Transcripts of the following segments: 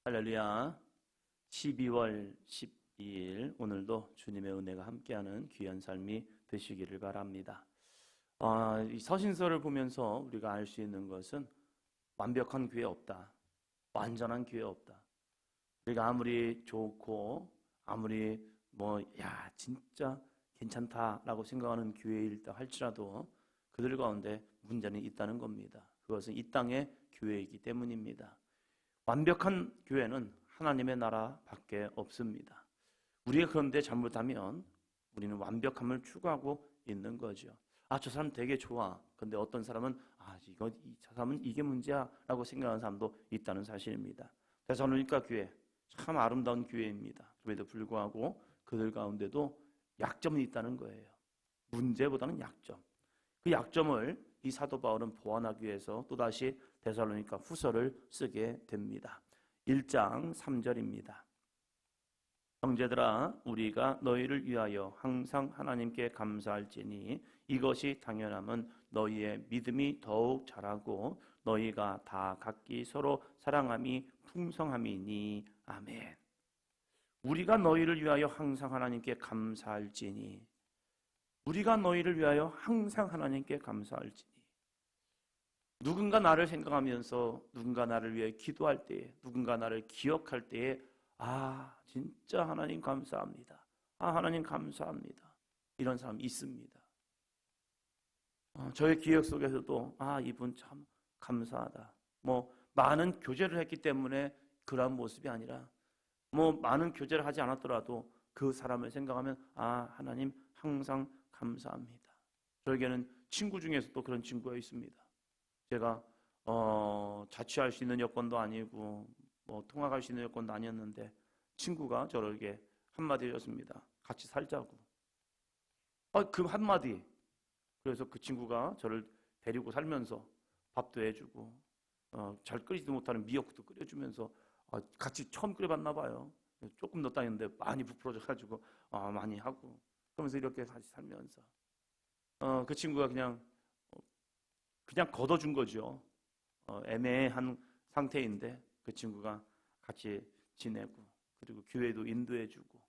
할렐루야. 12월 12일 오늘도 주님의 은혜가 함께하는 귀한 삶이 되시기를 바랍니다. 이 서신서를 보면서 우리가 알 수 있는 것은 완벽한 교회 없다. 완전한 교회 없다. 우리가 아무리 좋고 아무리 진짜 괜찮다라고 생각하는 교회일다 할지라도 그들 가운데 문제는 있다는 겁니다. 그것은 이 땅의 교회이기 때문입니다. 완벽한 교회는 하나님의 나라밖에 없습니다. 우리가 그런데 잘못하면 우리는 완벽함을 추구하고 있는 거죠. 저 사람 되게 좋아. 근데 어떤 사람은 저 사람은 이게 문제야 라고 생각하는 사람도 있다는 사실입니다. 데살로니가 교회 참 아름다운 교회입니다. 그럼에도 불구하고 그들 가운데도 약점이 있다는 거예요. 문제보다는 약점. 그 약점을 이 사도 바울은 보완하기 위해서 또다시 데살로니가 후서를 쓰게 됩니다. 1장 3절입니다. 형제들아 우리가 너희를 위하여 항상 하나님께 감사할지니 이것이 당연함은 너희의 믿음이 더욱 자라고 너희가 다 각기 서로 사랑함이 풍성함이니 아멘. 우리가 너희를 위하여 항상 하나님께 감사할지니 우리가 너희를 위하여 항상 하나님께 감사할지니 누군가 나를 생각하면서 누군가 나를 위해 기도할 때에 누군가 나를 기억할 때에 진짜 하나님 감사합니다. 하나님 감사합니다. 이런 사람 있습니다. 저의 기억 속에서도 이분 참 감사하다. 많은 교제를 했기 때문에 그런 모습이 아니라 많은 교제를 하지 않았더라도 그 사람을 생각하면 하나님 항상 감사합니다. 저에게는 친구 중에서도 그런 친구가 있습니다. 제가 자취할 수 있는 여건도 아니고 통학할 수 있는 여건도 아니었는데 친구가 저에게 한마디 해줬습니다. 같이 살자고. 그 한마디. 그래서 그 친구가 저를 데리고 살면서 밥도 해주고 잘 끓이지도 못하는 미역국도 끓여주면서 같이 처음 끓여봤나 봐요. 조금 넣었다 했는데 많이 부풀어져가지고 많이 하고 그러면서 이렇게 같이 살면서 그 친구가 그냥 걷어준 거죠. 애매한 상태인데 그 친구가 같이 지내고 그리고 교회도 인도해주고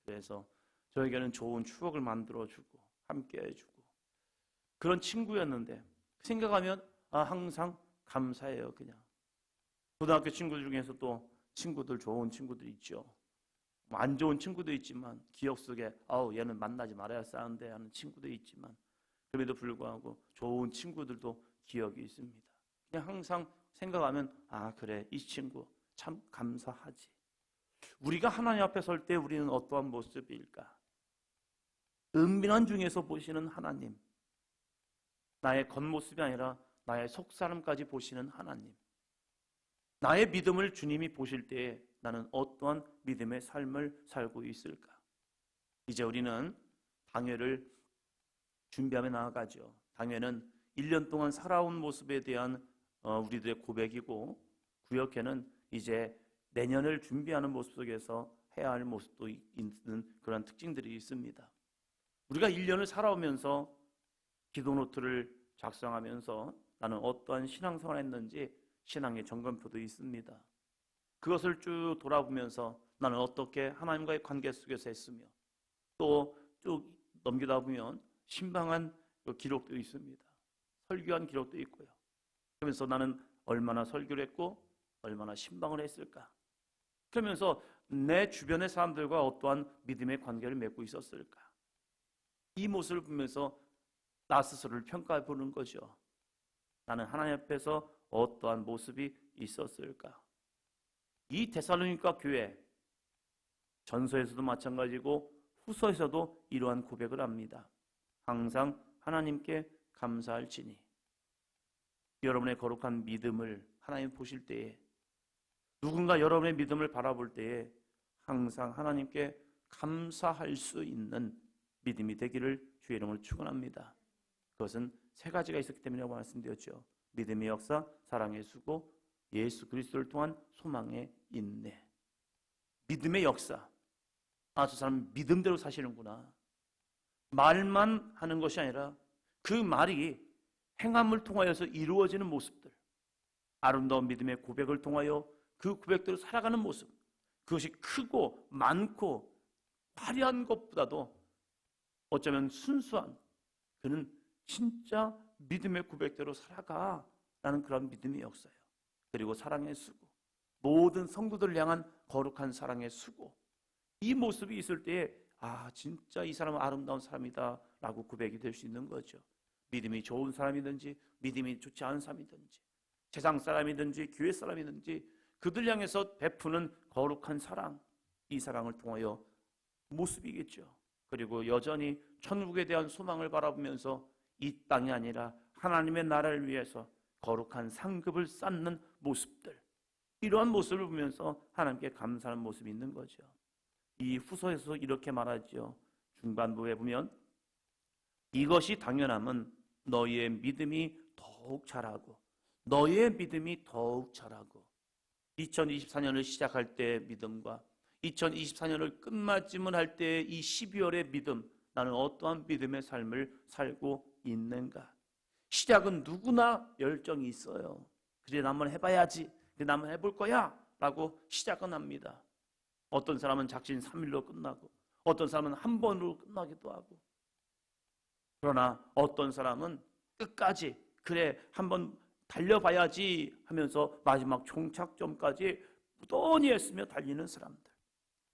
그래서 저에게는 좋은 추억을 만들어주고 함께해주고 그런 친구였는데 생각하면 항상 감사해요. 그냥 고등학교 친구들 중에서 또 친구들 좋은 친구들 있죠. 안 좋은 친구도 있지만 기억 속에 얘는 만나지 말아야 싸는데 하는 친구도 있지만 그럼에도 불구하고 좋은 친구들도 기억이 있습니다. 그냥 항상 생각하면 그래 이 친구 참 감사하지. 우리가 하나님 앞에 설 때 우리는 어떠한 모습일까? 은밀한 중에서 보시는 하나님, 나의 겉모습이 아니라 나의 속사람까지 보시는 하나님, 나의 믿음을 주님이 보실 때에 나는 어떠한 믿음의 삶을 살고 있을까? 이제 우리는 당회를 준비하며 나아가죠. 당회는 1년 동안 살아온 모습에 대한 우리들의 고백이고 구역회는 이제 내년을 준비하는 모습 속에서 해야 할 모습도 있는 그런 특징들이 있습니다. 우리가 1년을 살아오면서 기도노트를 작성하면서 나는 어떠한 신앙생활을 했는지 신앙의 점검표도 있습니다. 그것을 쭉 돌아보면서 나는 어떻게 하나님과의 관계 속에서 했으며 또 쭉 넘기다 보면 신방한 기록도 있습니다. 설교한 기록도 있고요. 그러면서 나는 얼마나 설교를 했고 얼마나 신방을 했을까? 그러면서 내 주변의 사람들과 어떠한 믿음의 관계를 맺고 있었을까? 이 모습을 보면서 나 스스로를 평가해 보는 거죠. 나는 하나님 앞에서 어떠한 모습이 있었을까? 이 데살로니가 교회 전서에서도 마찬가지고 후서에서도 이러한 고백을 합니다. 항상 하나님께 감사할지니 여러분의 거룩한 믿음을 하나님 보실 때에 누군가 여러분의 믿음을 바라볼 때에 항상 하나님께 감사할 수 있는 믿음이 되기를 주의 이름으로 축원합니다. 그것은 세 가지가 있었기 때문이라고 말씀드렸죠. 믿음의 역사, 사랑의 수고, 예수 그리스도를 통한 소망의 인내. 믿음의 역사. 저 사람 믿음대로 사시는구나. 말만 하는 것이 아니라 그 말이 행함을 통하여서 이루어지는 모습들, 아름다운 믿음의 고백을 통하여 그 고백대로 살아가는 모습, 그것이 크고 많고 화려한 것보다도 어쩌면 순수한, 그는 진짜 믿음의 고백대로 살아가라는 그런 믿음이 없어요. 그리고 사랑의 수고, 모든 성도들을 향한 거룩한 사랑의 수고, 이 모습이 있을 때에 진짜 이 사람은 아름다운 사람이다 라고 고백이 될 수 있는 거죠. 믿음이 좋은 사람이든지 믿음이 좋지 않은 사람이든지 세상 사람이든지 교회 사람이든지 그들 향해서 베푸는 거룩한 사랑, 이 사랑을 통하여 모습이겠죠. 그리고 여전히 천국에 대한 소망을 바라보면서 이 땅이 아니라 하나님의 나라를 위해서 거룩한 상급을 쌓는 모습들, 이러한 모습을 보면서 하나님께 감사하는 모습이 있는 거죠. 이 후서에서 이렇게 말하죠. 중반부에 보면 이것이 당연함은 너희의 믿음이 더욱 자라고, 너희의 믿음이 더욱 자라고. 2024년을 시작할 때의 믿음과 2024년을 끝마침을 할 때의 이 12월의 믿음, 나는 어떠한 믿음의 삶을 살고 있는가? 시작은 누구나 열정이 있어요. 그래, 나 한번 해봐야지, 그래, 나 한번 해볼 거야 라고 시작은 합니다. 어떤 사람은 작심 3일로 끝나고, 어떤 사람은 한 번으로 끝나기도 하고, 그러나 어떤 사람은 끝까지 그래 한번 달려봐야지 하면서 마지막 종착점까지 무던히 애쓰며 달리는 사람들,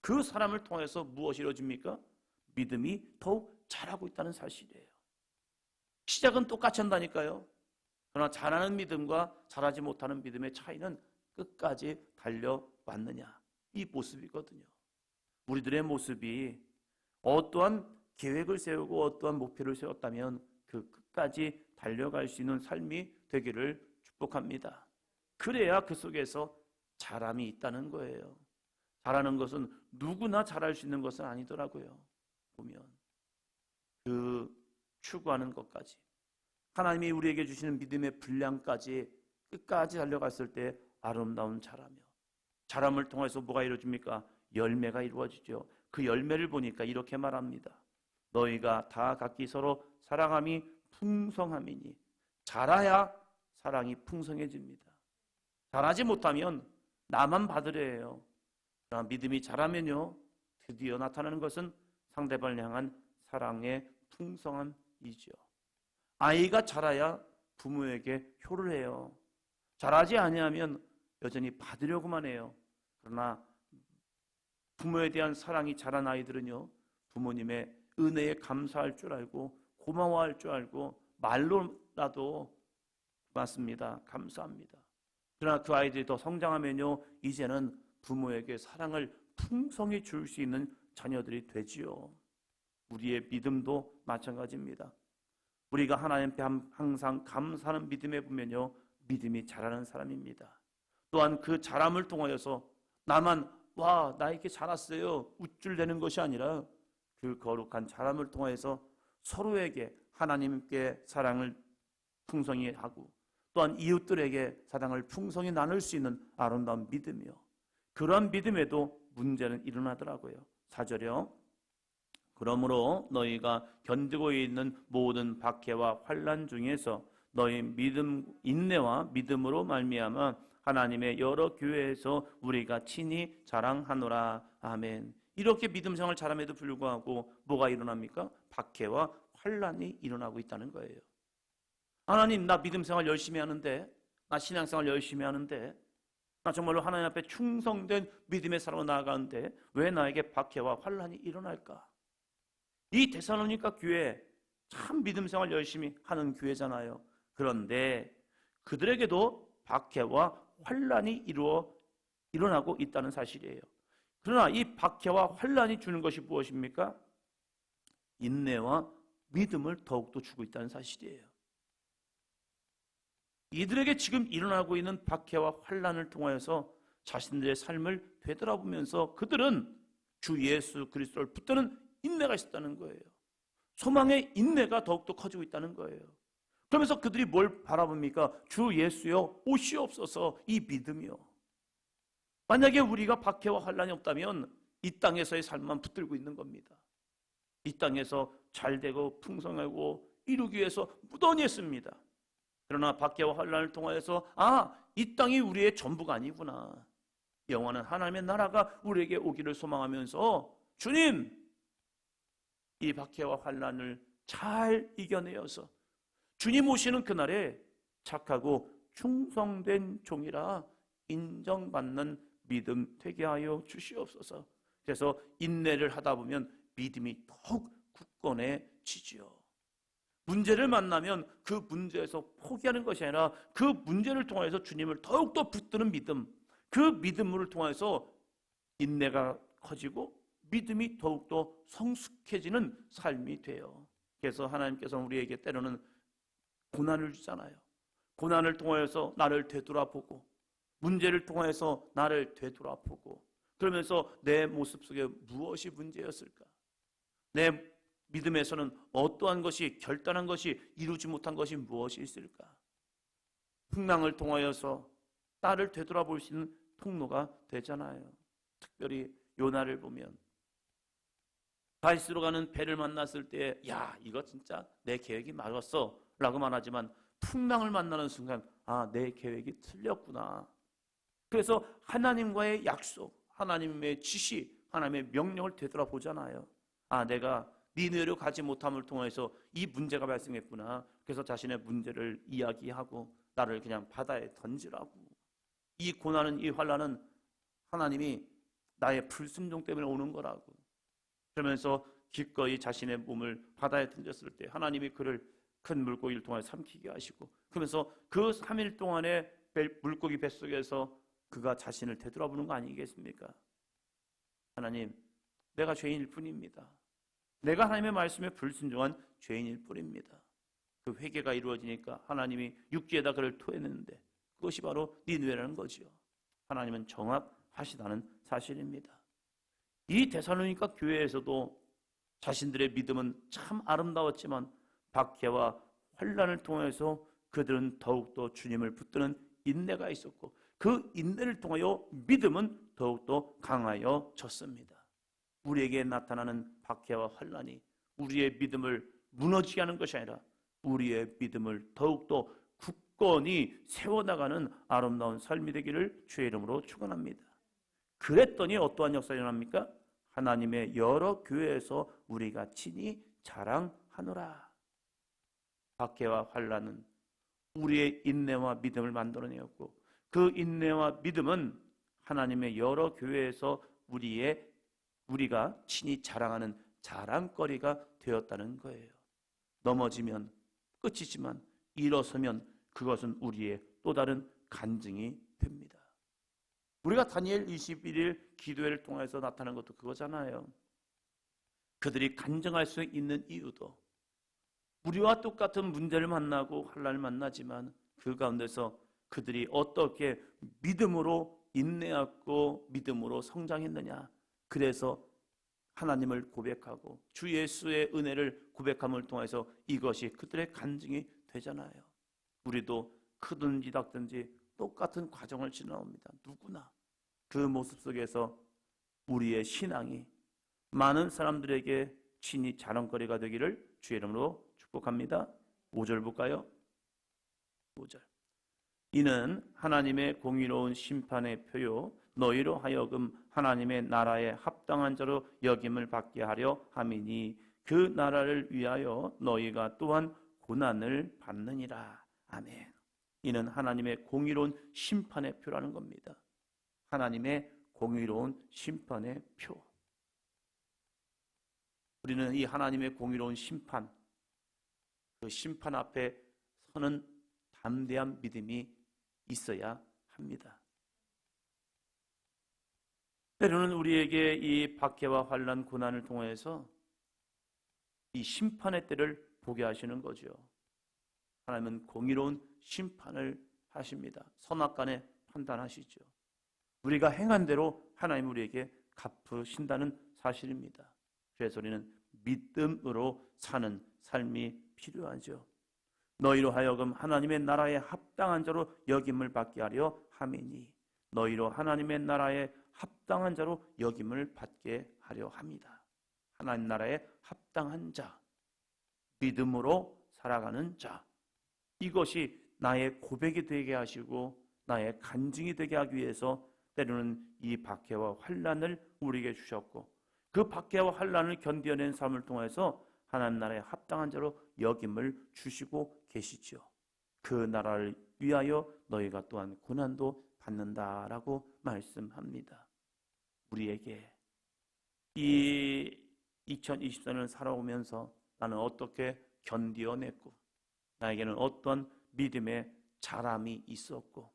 그 사람을 통해서 무엇이 이루어집니까? 믿음이 더욱 자라고 있다는 사실이에요. 시작은 똑같이 한다니까요. 그러나 잘하는 믿음과 잘하지 못하는 믿음의 차이는 끝까지 달려왔느냐, 이 모습이거든요. 우리들의 모습이 어떠한 계획을 세우고 어떠한 목표를 세웠다면 그 끝까지 달려갈 수 있는 삶이 되기를 축복합니다. 그래야 그 속에서 잘함이 있다는 거예요. 잘하는 것은 누구나 잘할 수 있는 것은 아니더라고요. 보면 그 추구하는 것까지, 하나님이 우리에게 주시는 믿음의 분량까지 끝까지 달려갔을 때 아름다운 자라며, 자람을 통해서 뭐가 이루어집니까? 열매가 이루어지죠. 그 열매를 보니까 이렇게 말합니다. 너희가 다 각기 서로 사랑함이 풍성함이니, 자라야 사랑이 풍성해집니다. 잘하지 못하면 나만 받으래요. 그러나 믿음이 자라면요, 드디어 나타나는 것은 상대방을 향한 사랑의 풍성함이죠. 아이가 자라야 부모에게 효를 해요. 자라지 아니하면 여전히 받으려고만 해요. 그러나 부모에 대한 사랑이 자란 아이들은요, 부모님의 은혜에 감사할 줄 알고 고마워할 줄 알고 말로라도 맞습니다, 감사합니다. 그러나 그 아이들이 더 성장하면요, 이제는 부모에게 사랑을 풍성히 줄 수 있는 자녀들이 되지요. 우리의 믿음도 마찬가지입니다. 우리가 하나님 앞에 항상 감사하는 믿음에 보면요, 믿음이 자라는 사람입니다. 또한 그 자람을 통하여서 나만 나 이렇게 자랐어요 우쭐대는 것이 아니라 그 거룩한 자람을 통해서 서로에게 하나님께 사랑을 풍성히 하고 또한 이웃들에게 사랑을 풍성히 나눌 수 있는 아름다운 믿음이요, 그러한 믿음에도 문제는 일어나더라고요. 4절이요. 그러므로 너희가 견디고 있는 모든 박해와 환난 중에서 너희 믿음, 인내와 믿음으로 말미암아 하나님의 여러 교회에서 우리가 친히 자랑하노라. 아멘. 이렇게 믿음 생활 잘함에도 불구하고 뭐가 일어납니까? 박해와 환난이 일어나고 있다는 거예요. 하나님, 나 믿음 생활 열심히 하는데, 나 신앙 생활 열심히 하는데, 나 정말로 하나님 앞에 충성된 믿음의 사람으로 나아가는데 왜 나에게 박해와 환난이 일어날까? 이 데살로니가 교회 참 믿음 생활 열심히 하는 교회잖아요. 그런데 그들에게도 박해와 환난이 일어나고 있다는 사실이에요. 그러나 이 박해와 환난이 주는 것이 무엇입니까? 인내와 믿음을 더욱더 주고 있다는 사실이에요. 이들에게 지금 일어나고 있는 박해와 환난을 통하여서 자신들의 삶을 되돌아보면서 그들은 주 예수 그리스도를 붙드는 인내가 있었다는 거예요. 소망의 인내가 더욱더 커지고 있다는 거예요. 그러면서 그들이 뭘 바라봅니까? 주 예수여 오시옵소서, 이 믿음이요. 만약에 우리가 박해와 환난이 없다면 이 땅에서의 삶만 붙들고 있는 겁니다. 이 땅에서 잘되고 풍성하고 이루기 위해서 무던히 했습니다. 그러나 박해와 환난을 통하여서 이 땅이 우리의 전부가 아니구나. 영원한 하나님의 나라가 우리에게 오기를 소망하면서 주님, 이 박해와 환난을 잘 이겨내어서 주님 오시는 그날에 착하고 충성된 종이라 인정받는 믿음 되게 하여 주시옵소서. 그래서 인내를 하다 보면 믿음이 더욱 굳건해지지요. 문제를 만나면 그 문제에서 포기하는 것이 아니라 그 문제를 통해서 주님을 더욱더 붙드는 믿음, 그 믿음을 통해서 인내가 커지고 믿음이 더욱더 성숙해지는 삶이 돼요. 그래서 하나님께서 우리에게 때로는 고난을 주잖아요. 고난을 통해서 나를 되돌아보고 문제를 통해서 나를 되돌아보고 그러면서 내 모습 속에 무엇이 문제였을까? 내 믿음에서는 어떠한 것이 결단한 것이 이루지 못한 것이 무엇이 있을까? 풍랑을 통하여서 나를 되돌아볼 수 있는 통로가 되잖아요. 특별히 요나를 보면 다시스로 가는 배를 만났을 때 야, 이거 진짜 내 계획이 맞았어 라고 말하지만 풍랑을 만나는 순간 아, 내 계획이 틀렸구나. 그래서 하나님과의 약속, 하나님의 지시, 하나님의 명령을 되돌아보잖아요. 아, 내가 니느웨로 가지 못함을 통해서 이 문제가 발생했구나. 그래서 자신의 문제를 이야기하고 나를 그냥 바다에 던지라고. 이 고난은, 이 환난은 하나님이 나의 불순종 때문에 오는 거라고. 그러면서 기꺼이 자신의 몸을 바다에 던졌을 때 하나님이 그를 큰 물고기를 통해 삼키게 하시고 그러면서 그 3일 동안에 물고기 뱃속에서 그가 자신을 되돌아보는 거 아니겠습니까? 하나님, 내가 죄인일 뿐입니다. 내가 하나님의 말씀에 불순종한 죄인일 뿐입니다. 그 회개가 이루어지니까 하나님이 육지에다 그를 토해냈는데 그것이 바로 니느웨라는 거지요. 하나님은 정합하시다는 사실입니다. 이 데살로니가 교회에서도 자신들의 믿음은 참 아름다웠지만 박해와 환난을 통해서 그들은 더욱더 주님을 붙드는 인내가 있었고 그 인내를 통하여 믿음은 더욱더 강하여졌습니다. 우리에게 나타나는 박해와 환난이 우리의 믿음을 무너지게 하는 것이 아니라 우리의 믿음을 더욱더 굳건히 세워나가는 아름다운 삶이 되기를 주의 이름으로 축원합니다. 그랬더니 어떠한 역사가 일어납니까? 하나님의 여러 교회에서 우리가 친히 자랑하노라. 박해와 환난은 우리의 인내와 믿음을 만들어내었고 그 인내와 믿음은 하나님의 여러 교회에서 우리가 친히 자랑하는 자랑거리가 되었다는 거예요. 넘어지면 끝이지만 일어서면 그것은 우리의 또 다른 간증이 됩니다. 우리가 다니엘 21일 기도회를 통해서 나타난 것도 그거잖아요. 그들이 간증할 수 있는 이유도 우리와 똑같은 문제를 만나고 환난을 만나지만 그 가운데서 그들이 어떻게 믿음으로 인내하고 믿음으로 성장했느냐. 그래서 하나님을 고백하고 주 예수의 은혜를 고백함을 통해서 이것이 그들의 간증이 되잖아요. 우리도 크든지 작든지 똑같은 과정을 지나옵니다. 누구나 그 모습 속에서 우리의 신앙이 많은 사람들에게 친히 자랑거리가 되기를 주의 이름으로 축복합니다. 5절 볼까요? 5절. 이는 하나님의 공의로운 심판의 표요 너희로 하여금 하나님의 나라에 합당한 자로 여김을 받게 하려 함이니 그 나라를 위하여 너희가 또한 고난을 받느니라. 아멘. 이는 하나님의 공의로운 심판의 표라는 겁니다. 하나님의 공의로운 심판의 표. 우리는 이 하나님의 공의로운 심판, 그 심판 앞에 서는 담대한 믿음이 있어야 합니다. 때로는 우리에게 이 박해와 환난 고난을 통해서 이 심판의 때를 보게 하시는 거죠. 하나님은 공의로운 심판을 하십니다. 선악간에 판단하시죠. 우리가 행한 대로 하나님 우리에게 갚으신다는 사실입니다. 그래서 우리는 믿음으로 사는 삶이 필요하죠. 너희로 하여금 하나님의 나라에 합당한 자로 여김을 받게 하려 함이니 너희로 하나님의 나라에 합당한 자로 여김을 받게 하려 합니다. 하나님 나라에 합당한 자, 믿음으로 살아가는 자, 이것이 나의 고백이 되게 하시고 나의 간증이 되게 하기 위해서 때로는 이 박해와 환난을 우리에게 주셨고 그 박해와 환난을 견뎌낸 삶을 통해서 하나님 나라에 합당한 자로 여김을 주시고 계시죠. 그 나라를 위하여 너희가 또한 고난도 받는다라고 말씀합니다. 우리에게 이 2024년을 살아오면서 나는 어떻게 견디어냈고 나에게는 어떠한 믿음의 자람이 있었고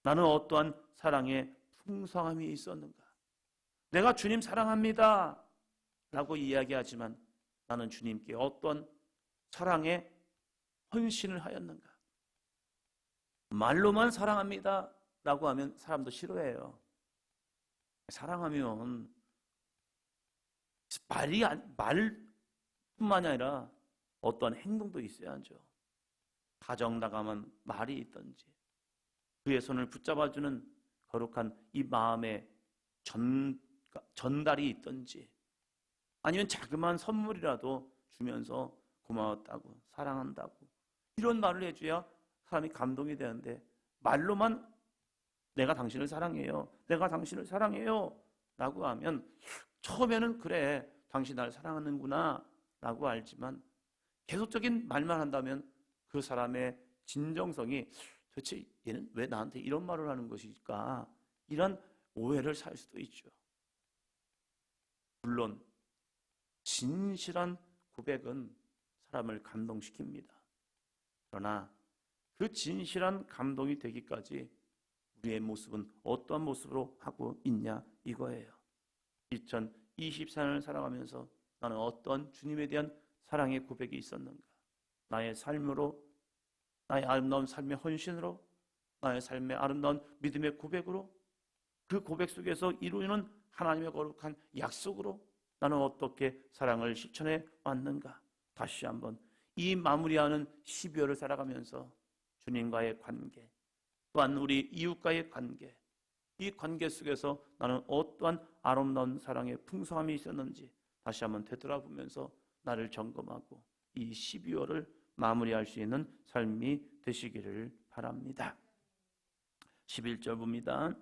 나는 어떠한 사랑의 풍성함이 있었는가. 내가 주님 사랑합니다 라고 이야기하지만 나는 주님께 어떤 사랑의 헌신을 하였는가. 말로만 사랑합니다 라고 하면 사람도 싫어해요. 사랑하면 말뿐만이 아니라 어떤 행동도 있어야죠. 가정 나가면 말이 있든지 그의 손을 붙잡아주는 거룩한 이 마음의 전달이 있든지 아니면 자그마한 선물이라도 주면서 고마웠다고 사랑한다고 이런 말을 해줘야 사람이 감동이 되는데 말로만 내가 당신을 사랑해요. 내가 당신을 사랑해요. 라고 하면 처음에는 그래 당신 나를 사랑하는구나 라고 알지만 계속적인 말만 한다면 그 사람의 진정성이 도대체 얘는 왜 나한테 이런 말을 하는 것일까? 이런 오해를 살 수도 있죠. 물론 진실한 고백은 사람을 감동시킵니다. 그러나 그 진실한 감동이 되기까지 우리의 모습은 어떠한 모습으로 하고 있냐 이거예요. 2024년을 살아가면서 나는 어떤 주님에 대한 사랑의 고백이 있었는가? 나의 삶으로, 나의 아름다운 삶의 헌신으로, 나의 삶의 아름다운 믿음의 고백으로, 그 고백 속에서 이루는 하나님의 거룩한 약속으로 나는 어떻게 사랑을 실천해 왔는가? 다시 한번 이 마무리하는 12월을 살아가면서 주님과의 관계, 또한 우리 이웃과의 관계, 이 관계 속에서 나는 어떠한 아름다운 사랑의 풍성함이 있었는지 다시 한번 되돌아보면서 나를 점검하고 이 12월을 마무리할 수 있는 삶이 되시기를 바랍니다. 11절 봅니다.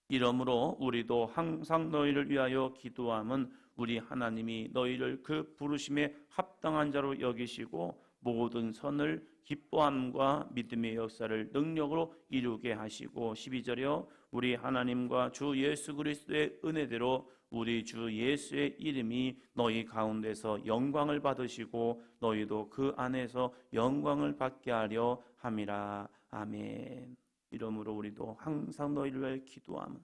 이러므로 우리도 항상 너희를 위하여 기도함은 우리 하나님이 너희를 그 부르심에 합당한 자로 여기시고 모든 선을 기뻐함과 믿음의 역사를 능력으로 이루게 하시고 12절이요 우리 하나님과 주 예수 그리스도의 은혜대로 우리 주 예수의 이름이 너희 가운데서 영광을 받으시고 너희도 그 안에서 영광을 받게 하려 함이라. 아멘. 이러므로 우리도 항상 너희를 위해 기도함은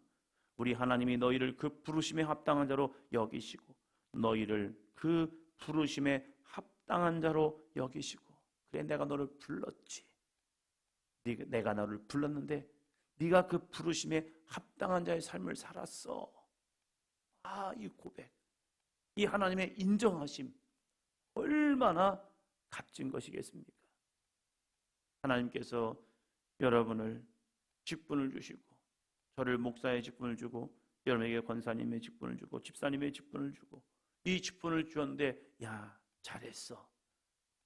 우리 하나님이 너희를 그 부르심에 합당한 자로 여기시고 너희를 그 부르심에 합당한 자로 여기시고 그래 내가 너를 불렀지. 내가 너를 불렀는데 네가 그 부르심에 합당한 자의 삶을 살았어. 이 고백, 이 하나님의 인정하심 얼마나 값진 것이겠습니까? 하나님께서 여러분을 직분을 주시고 저를 목사의 직분을 주고 여러분에게 권사님의 직분을 주고 집사님의 직분을 주고 이 직분을 주었는데 야 잘했어.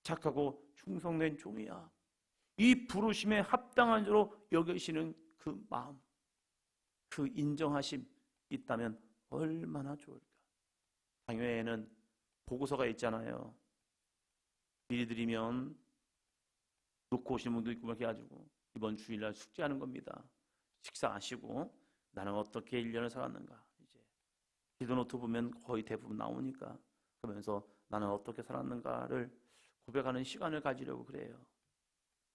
착하고 충성된 종이야. 이 부르심에 합당한 자로 여기시는 그 마음, 그 인정하심 있다면 얼마나 좋을까. 당회에는 보고서가 있잖아요. 미리 드리면 놓고 오시는 분도 있고 이렇게 해가지고 이번 주일날 숙제하는 겁니다. 식사하시고 나는 어떻게 1년을 살았는가. 이제 기도노트 보면 거의 대부분 나오니까 그러면서 나는 어떻게 살았는가를 고백하는 시간을 가지려고 그래요.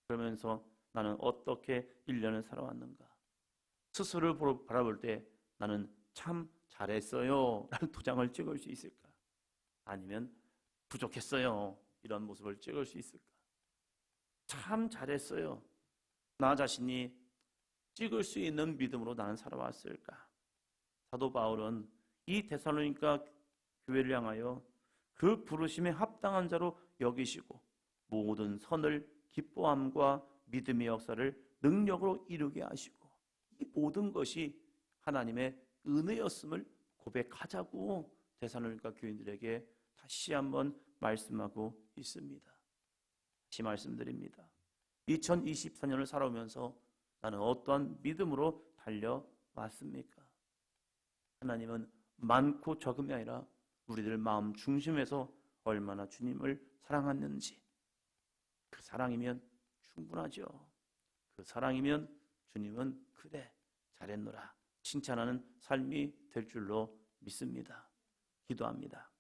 그러면서 나는 어떻게 1년을 살아왔는가. 스스로를 바라볼 때 나는 참 잘했어요 라는 도장을 찍을 수 있을까? 아니면 부족했어요 이런 모습을 찍을 수 있을까? 참 잘했어요. 나 자신이 찍을 수 있는 믿음으로 나는 살아왔을까? 사도 바울은 이 데살로니가 교회를 향하여 그 부르심에 합당한 자로 여기시고 모든 선을 기뻐함과 믿음의 역사를 능력으로 이루게 하시고 이 모든 것이 하나님의 은혜였음을 고백하자고 데살로니가 교인들에게 다시 한번 말씀하고 있습니다. 다시 말씀드립니다. 2024년을 살아오면서 나는 어떠한 믿음으로 달려왔습니까? 하나님은 많고 적음이 아니라 우리들 마음 중심에서 얼마나 주님을 사랑하는지, 그 사랑이면 충분하죠. 그 사랑이면 주님은 그래 잘했노라 칭찬하는 삶이 될 줄로 믿습니다. 기도합니다.